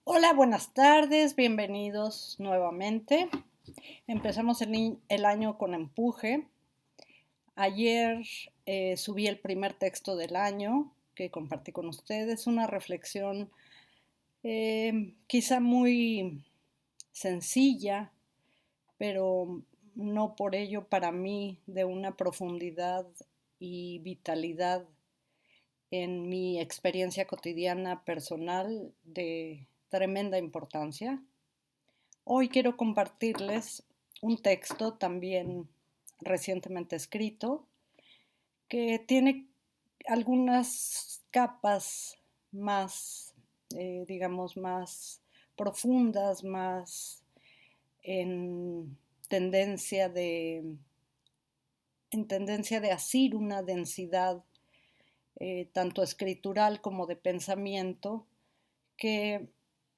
Hola, buenas tardes, bienvenidos nuevamente. Empezamos el año con empuje. Ayer subí el primer texto del año que compartí con ustedes, una reflexión quizá muy sencilla, pero no por ello para mí de una profundidad y vitalidad en mi experiencia cotidiana personal de tremenda importancia. Hoy quiero compartirles un texto también recientemente escrito que tiene algunas capas más, digamos, más profundas, más en tendencia de, en tendencia de asir una densidad tanto escritural como de pensamiento que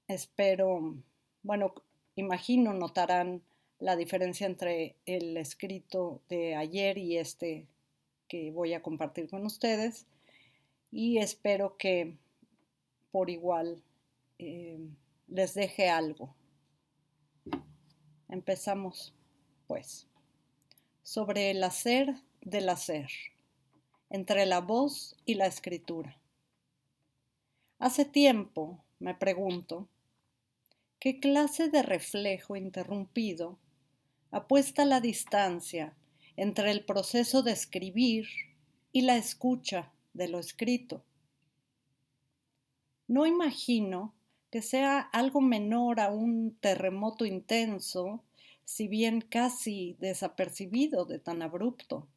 espero, bueno, imagino notarán la diferencia entre el escrito de ayer y este que voy a compartir con ustedes y espero que por igual eh, les deje algo. Empezamos pues sobre el hacer del hacer, entre la voz y la escritura. Hace tiempo, me pregunto, ¿qué clase de reflejo interrumpido apuesta la distancia entre el proceso de escribir y la escucha de lo escrito? No imagino que sea algo menor a un terremoto intenso, si bien casi desapercibido de tan abrupto.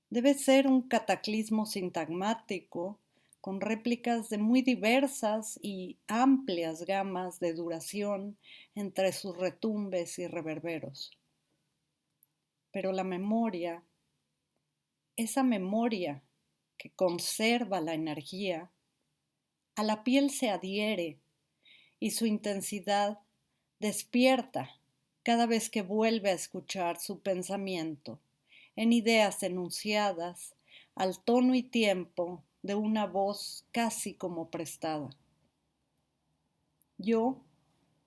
Debe ser un cataclismo sintagmático con réplicas de muy diversas y amplias gamas de duración entre sus retumbes y reverberos. Pero la memoria, esa memoria que conserva la energía, a la piel se adhiere y su intensidad despierta cada vez que vuelve a escuchar su pensamiento en ideas enunciadas al tono y tiempo de una voz casi como prestada. Yo,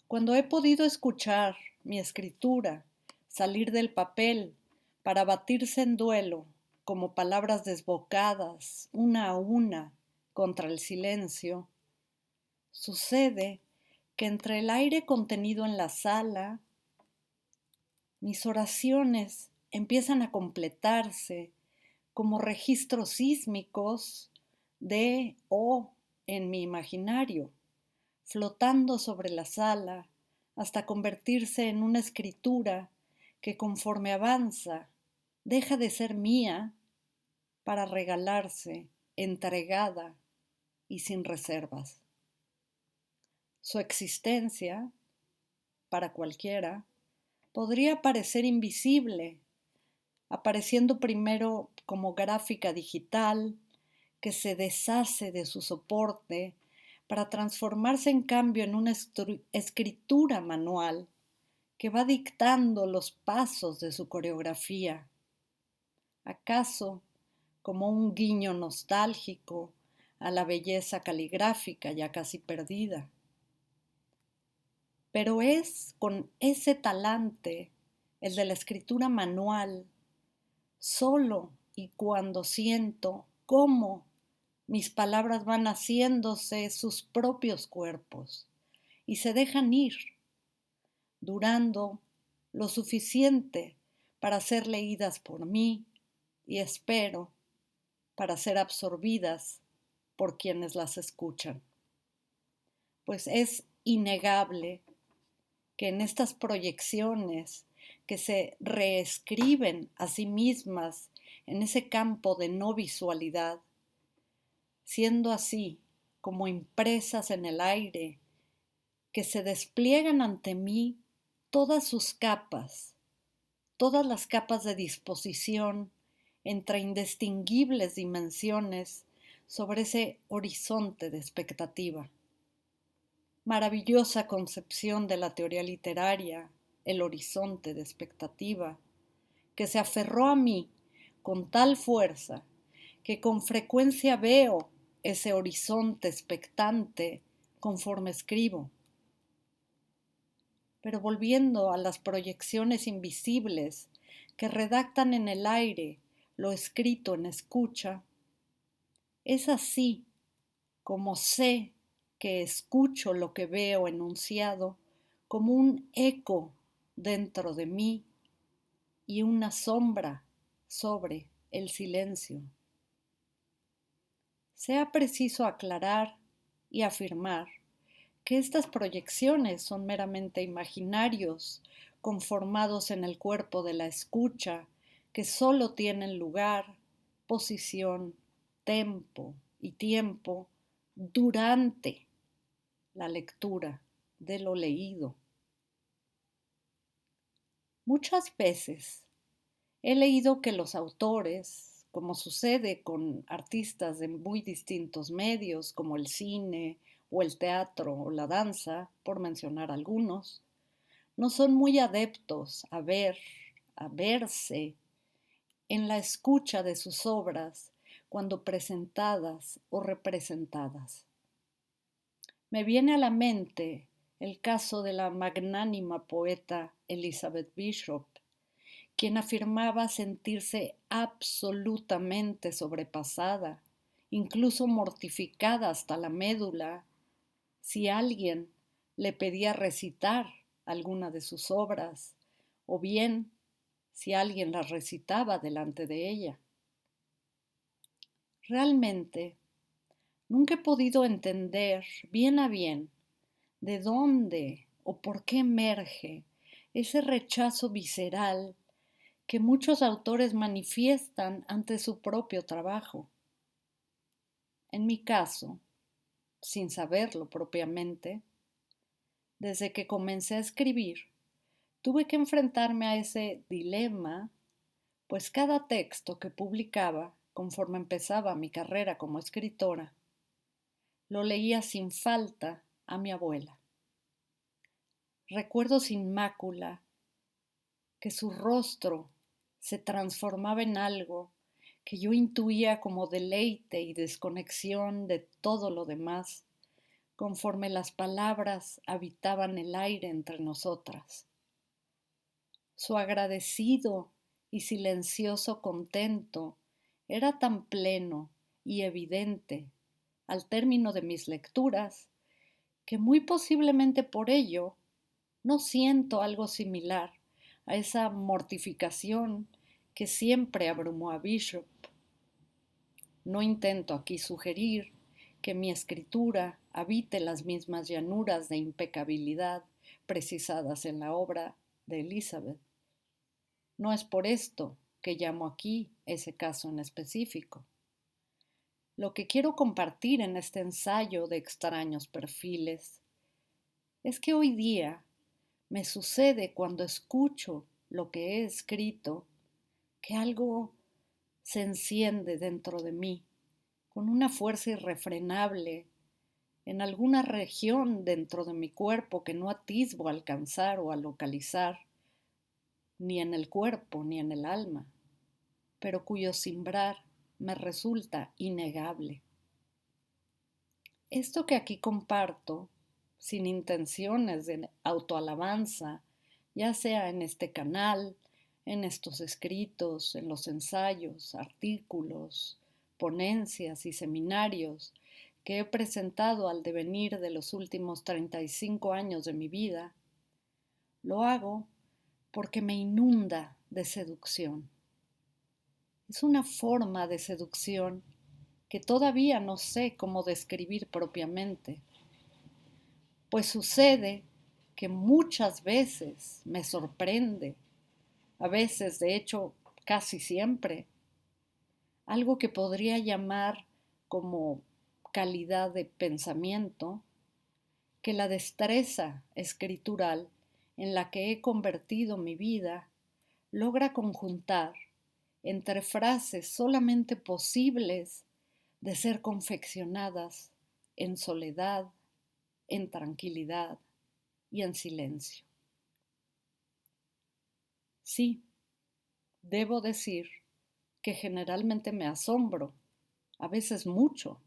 cuando he podido escuchar mi escritura salir del papel para batirse en duelo como palabras desbocadas una a una contra el silencio, sucede que entre el aire contenido en la sala, mis oraciones empiezan a completarse como registros sísmicos de o en mi imaginario, flotando sobre la sala hasta convertirse en una escritura que conforme avanza deja de ser mía para regalarse entregada y sin reservas. Su existencia, para cualquiera, podría parecer invisible, apareciendo primero como gráfica digital que se deshace de su soporte para transformarse en cambio en una escritura manual que va dictando los pasos de su coreografía. ¿Acaso como un guiño nostálgico a la belleza caligráfica ya casi perdida? Pero es con ese talante, el de la escritura manual, solo y cuando siento cómo mis palabras van haciéndose sus propios cuerpos y se dejan ir, durando lo suficiente para ser leídas por mí y espero para ser absorbidas por quienes las escuchan. Pues es innegable que en estas proyecciones que se reescriben a sí mismas en ese campo de no visualidad, siendo así como impresas en el aire, que se despliegan ante mí todas sus capas, todas las capas de disposición entre indistinguibles dimensiones sobre ese horizonte de expectativa. Maravillosa concepción de la teoría literaria, el horizonte de expectativa, que se aferró a mí con tal fuerza que con frecuencia veo ese horizonte expectante conforme escribo, pero volviendo a las proyecciones invisibles que redactan en el aire lo escrito en escucha, es así como sé que escucho lo que veo enunciado como un eco dentro de mí y una sombra sobre el silencio. Sea preciso aclarar y afirmar que estas proyecciones son meramente imaginarios, conformados en el cuerpo de la escucha, que solo tienen lugar, posición, tempo y tiempo durante la lectura de lo leído. Muchas veces he leído que los autores, como sucede con artistas de muy distintos medios, como el cine o el teatro o la danza, por mencionar algunos, no son muy adeptos a verse en la escucha de sus obras cuando presentadas o representadas. Me viene a la mente el caso de la magnánima poeta Elizabeth Bishop, quien afirmaba sentirse absolutamente sobrepasada, incluso mortificada hasta la médula, si alguien le pedía recitar alguna de sus obras, o bien si alguien las recitaba delante de ella. Realmente, nunca he podido entender bien a bien de dónde o por qué emerge ese rechazo visceral que muchos autores manifiestan ante su propio trabajo. En mi caso, sin saberlo propiamente, desde que comencé a escribir, tuve que enfrentarme a ese dilema, pues cada texto que publicaba, conforme empezaba mi carrera como escritora, lo leía sin falta a mi abuela. Recuerdo sin mácula que su rostro se transformaba en algo que yo intuía como deleite y desconexión de todo lo demás, conforme las palabras habitaban el aire entre nosotras. Su agradecido y silencioso contento era tan pleno y evidente al término de mis lecturas que muy posiblemente por ello no siento algo similar a esa mortificación que siempre abrumó a Bishop. No intento aquí sugerir que mi escritura habite las mismas llanuras de impecabilidad precisadas en la obra de Elizabeth. No es por esto que llamo aquí ese caso en específico. Lo que quiero compartir en este ensayo de extraños perfiles es que hoy día me sucede cuando escucho lo que he escrito que algo se enciende dentro de mí con una fuerza irrefrenable en alguna región dentro de mi cuerpo que no atisbo a alcanzar o a localizar, ni en el cuerpo ni en el alma, pero cuyo cimbrar me resulta innegable. Esto que aquí comparto, sin intenciones de autoalabanza, ya sea en este canal, en estos escritos, en los ensayos, artículos, ponencias y seminarios que he presentado al devenir de los últimos 35 años de mi vida, lo hago porque me inunda de seducción. Es una forma de seducción que todavía no sé cómo describir propiamente, pues sucede que muchas veces me sorprende, a veces de hecho casi siempre, algo que podría llamar como calidad de pensamiento, que la destreza escritural en la que he convertido mi vida logra conjuntar entre frases solamente posibles de ser confeccionadas en soledad, en tranquilidad y en silencio. Sí, debo decir que generalmente me asombro, a veces mucho,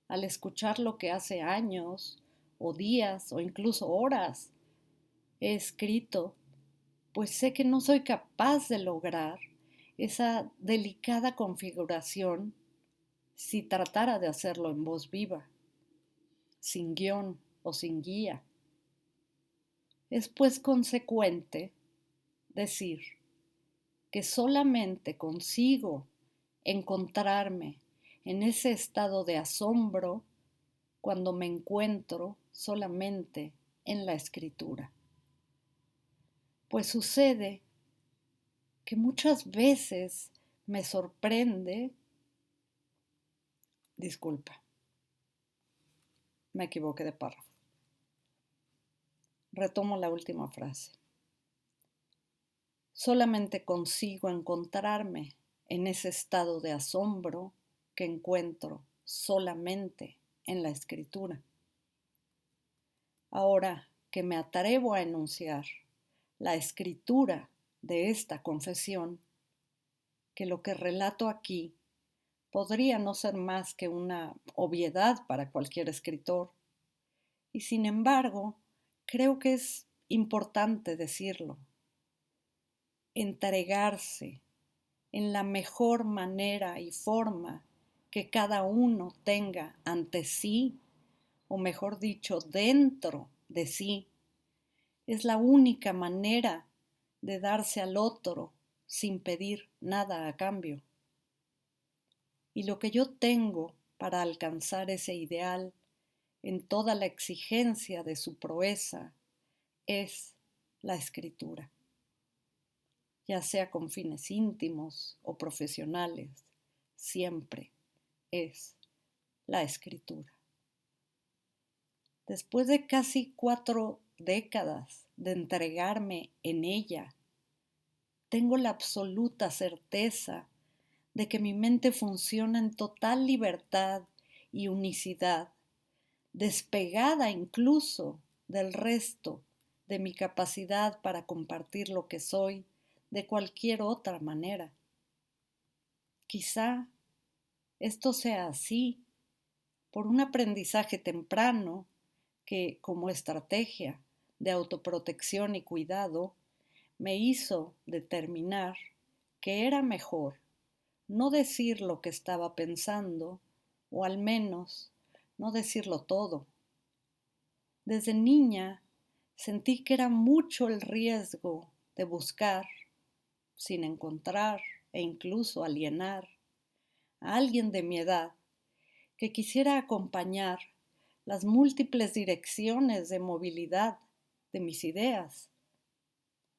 al escuchar lo que hace años o días o incluso horas He escrito, pues sé que no soy capaz de lograr esa delicada configuración si tratara de hacerlo en voz viva, sin guión o sin guía. Es pues consecuente decir que solamente consigo encontrarme en ese estado de asombro cuando me encuentro solamente en la escritura. Pues sucede que muchas veces me sorprende, disculpa, me equivoqué de párrafo. Retomo la última frase. Solamente consigo encontrarme en ese estado de asombro que encuentro solamente en la escritura. Ahora que me atrevo a enunciar la escritura de esta confesión, que lo que relato aquí podría no ser más que una obviedad para cualquier escritor, y sin embargo, creo que es importante decirlo. Entregarse en la mejor manera y forma que cada uno tenga ante sí, o mejor dicho, dentro de sí, es la única manera de darse al otro sin pedir nada a cambio. Y lo que yo tengo para alcanzar ese ideal en toda la exigencia de su proeza es la escritura, ya sea con fines íntimos o profesionales, siempre es la escritura. Después de casi 4 décadas de entregarme en ella, tengo la absoluta certeza de que mi mente funciona en total libertad y unicidad, despegada incluso del resto de mi capacidad para compartir lo que soy de cualquier otra manera. Quizá esto sea así por un aprendizaje temprano que, como estrategia de autoprotección y cuidado, me hizo determinar que era mejor no decir lo que estaba pensando, o al menos no decirlo todo. Desde niña sentí que era mucho el riesgo de buscar, sin encontrar e incluso alienar, a alguien de mi edad que quisiera acompañar las múltiples direcciones de movilidad de mis ideas,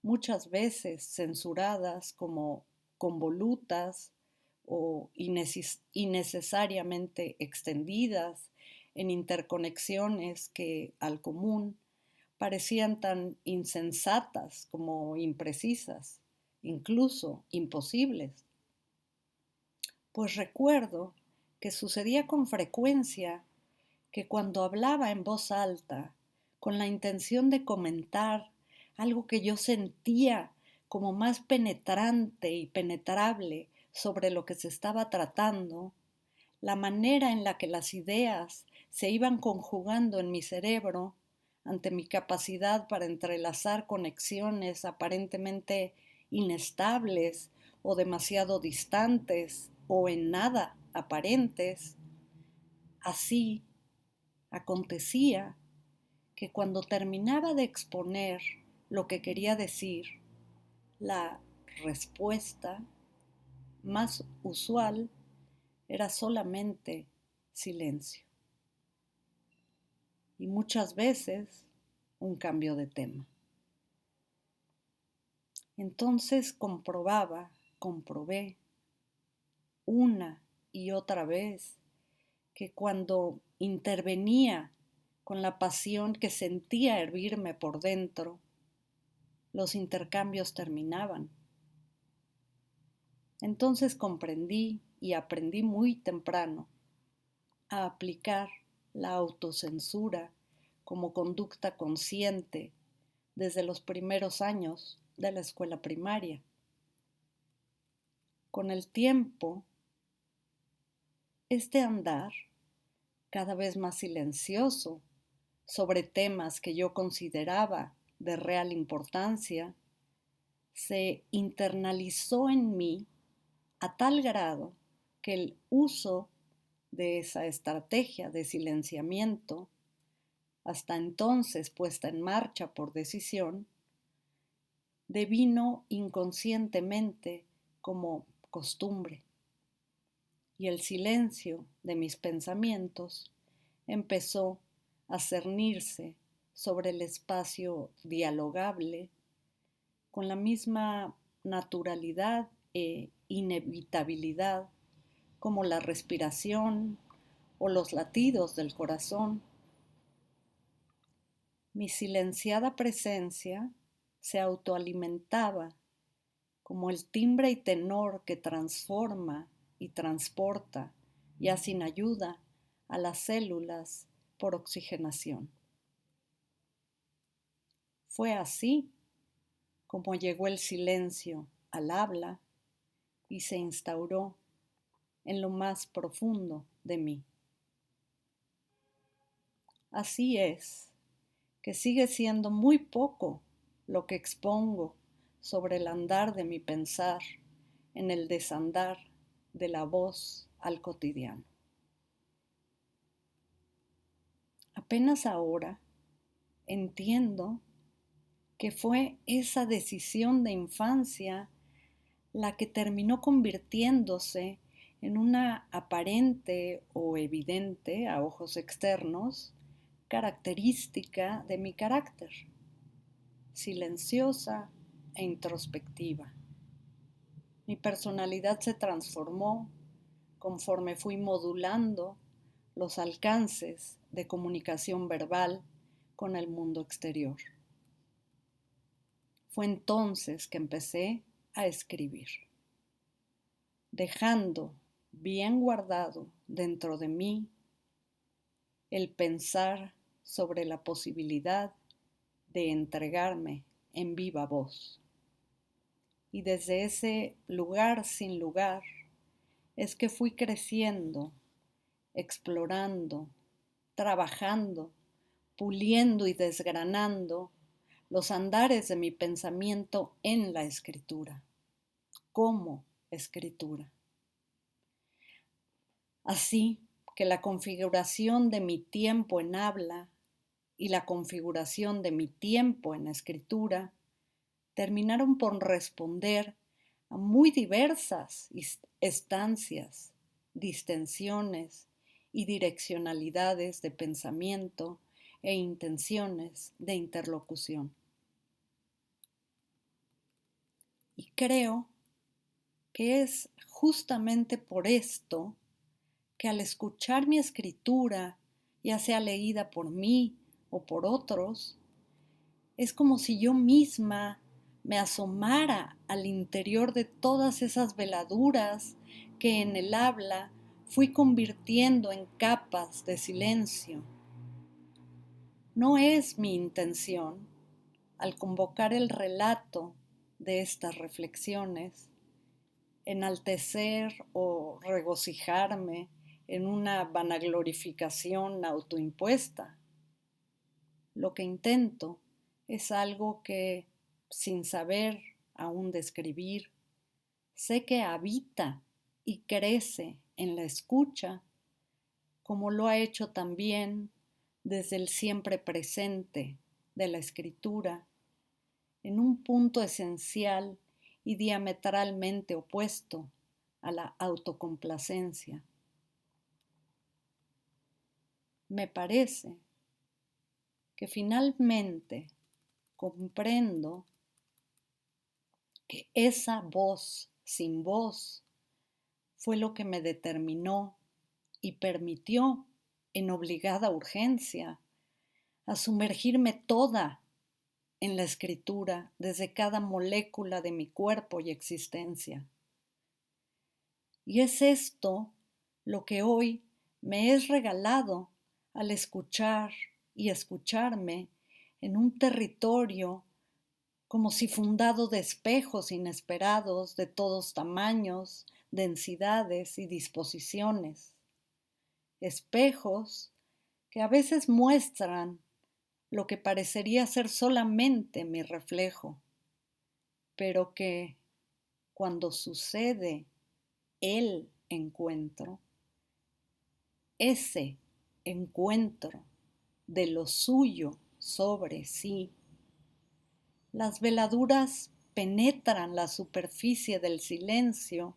muchas veces censuradas como convolutas o innecesariamente extendidas en interconexiones que al común parecían tan insensatas como imprecisas, incluso imposibles. Pues recuerdo que sucedía con frecuencia que cuando hablaba en voz alta, con la intención de comentar algo que yo sentía como más penetrante y penetrable sobre lo que se estaba tratando, la manera en la que las ideas se iban conjugando en mi cerebro ante mi capacidad para entrelazar conexiones aparentemente inestables o demasiado distantes o en nada aparentes, así acontecía que cuando terminaba de exponer lo que quería decir, la respuesta más usual era solamente silencio y muchas veces un cambio de tema. Entonces comprobé una y otra vez que cuando intervenía con la pasión que sentía hervirme por dentro, los intercambios terminaban. Entonces comprendí y aprendí muy temprano a aplicar la autocensura como conducta consciente desde los primeros años de la escuela primaria. Con el tiempo, este andar, cada vez más silencioso, sobre temas que yo consideraba de real importancia, se internalizó en mí a tal grado que el uso de esa estrategia de silenciamiento, hasta entonces puesta en marcha por decisión, devino inconscientemente como costumbre, y el silencio de mis pensamientos empezó a cernirse sobre el espacio dialogable con la misma naturalidad e inevitabilidad como la respiración o los latidos del corazón. Mi silenciada presencia se autoalimentaba como el timbre y tenor que transforma y transporta, ya sin ayuda, a las células por oxigenación. Fue así como llegó el silencio al habla y se instauró en lo más profundo de mí. Así es que sigue siendo muy poco lo que expongo sobre el andar de mi pensar en el desandar de la voz al cotidiano. Apenas ahora entiendo que fue esa decisión de infancia la que terminó convirtiéndose en una aparente o evidente a ojos externos característica de mi carácter, silenciosa e introspectiva. Mi personalidad se transformó conforme fui modulando los alcances de comunicación verbal con el mundo exterior. Fue entonces que empecé a escribir, dejando bien guardado dentro de mí el pensar sobre la posibilidad de entregarme en viva voz. Y desde ese lugar sin lugar es que fui creciendo, explorando, trabajando, puliendo y desgranando los andares de mi pensamiento en la escritura, como escritura. Así que la configuración de mi tiempo en habla y la configuración de mi tiempo en escritura terminaron por responder a muy diversas estancias, distensiones y direccionalidades de pensamiento e intenciones de interlocución. Y creo que es justamente por esto que al escuchar mi escritura, ya sea leída por mí o por otros, es como si yo misma me asomara al interior de todas esas veladuras que en el habla fui convirtiendo en capas de silencio. No es mi intención, al convocar el relato de estas reflexiones, enaltecer o regocijarme en una vanaglorificación autoimpuesta. Lo que intento es algo que, sin saber aún describir, sé que habita y crece en la escucha, como lo ha hecho también desde el siempre presente de la escritura, en un punto esencial y diametralmente opuesto a la autocomplacencia. Me parece que finalmente comprendo que esa voz sin voz fue lo que me determinó y permitió, en obligada urgencia, a sumergirme toda en la escritura desde cada molécula de mi cuerpo y existencia. Y es esto lo que hoy me es regalado al escuchar y escucharme en un territorio como si fundado de espejos inesperados de todos tamaños, densidades y disposiciones. Espejos que a veces muestran lo que parecería ser solamente mi reflejo, pero que cuando sucede el encuentro, ese encuentro de lo suyo sobre sí, las veladuras penetran la superficie del silencio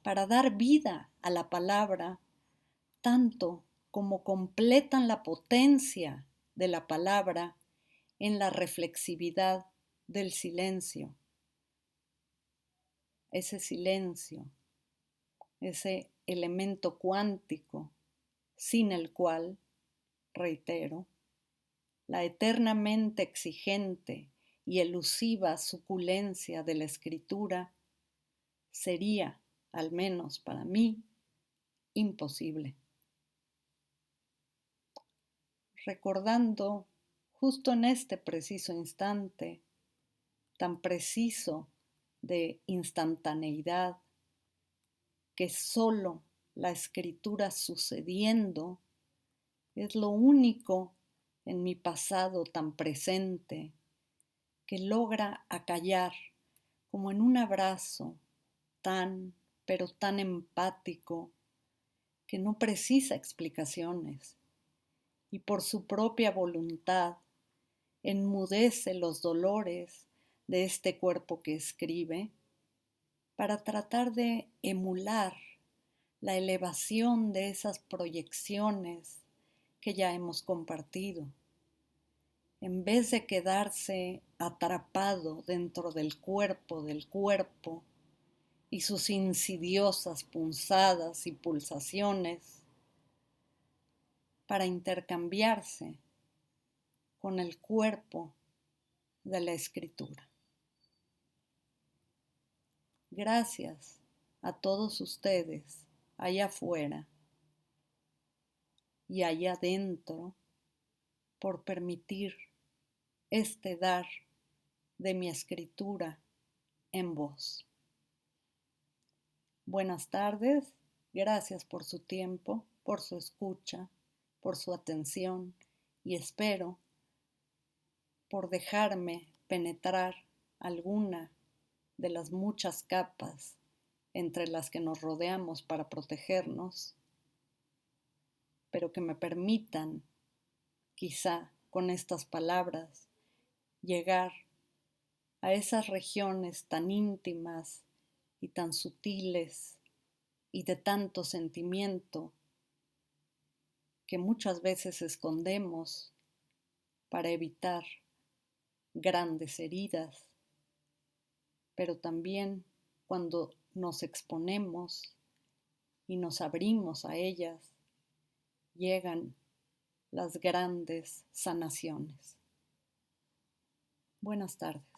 para dar vida a la palabra, tanto como completan la potencia de la palabra en la reflexividad del silencio. Ese silencio, ese elemento cuántico sin el cual, reitero, la eternamente exigente y elusiva suculencia de la escritura sería, al menos para mí, imposible. Recordando justo en este preciso instante, tan preciso de instantaneidad, que solo la escritura sucediendo es lo único en mi pasado tan presente que logra acallar como en un abrazo tan, pero tan empático que no precisa explicaciones y por su propia voluntad enmudece los dolores de este cuerpo que escribe para tratar de emular la elevación de esas proyecciones que ya hemos compartido, en vez de quedarse atrapado dentro del cuerpo y sus insidiosas punzadas y pulsaciones, para intercambiarse con el cuerpo de la escritura. Gracias a todos ustedes allá afuera y allá adentro por permitir este dar de mi escritura en voz. Buenas tardes, gracias por su tiempo, por su escucha, por su atención y espero por dejarme penetrar alguna de las muchas capas entre las que nos rodeamos para protegernos, pero que me permitan, quizá con estas palabras, llegar a esas regiones tan íntimas y tan sutiles y de tanto sentimiento que muchas veces escondemos para evitar grandes heridas, pero también cuando nos exponemos y nos abrimos a ellas, llegan las grandes sanaciones. Buenas tardes.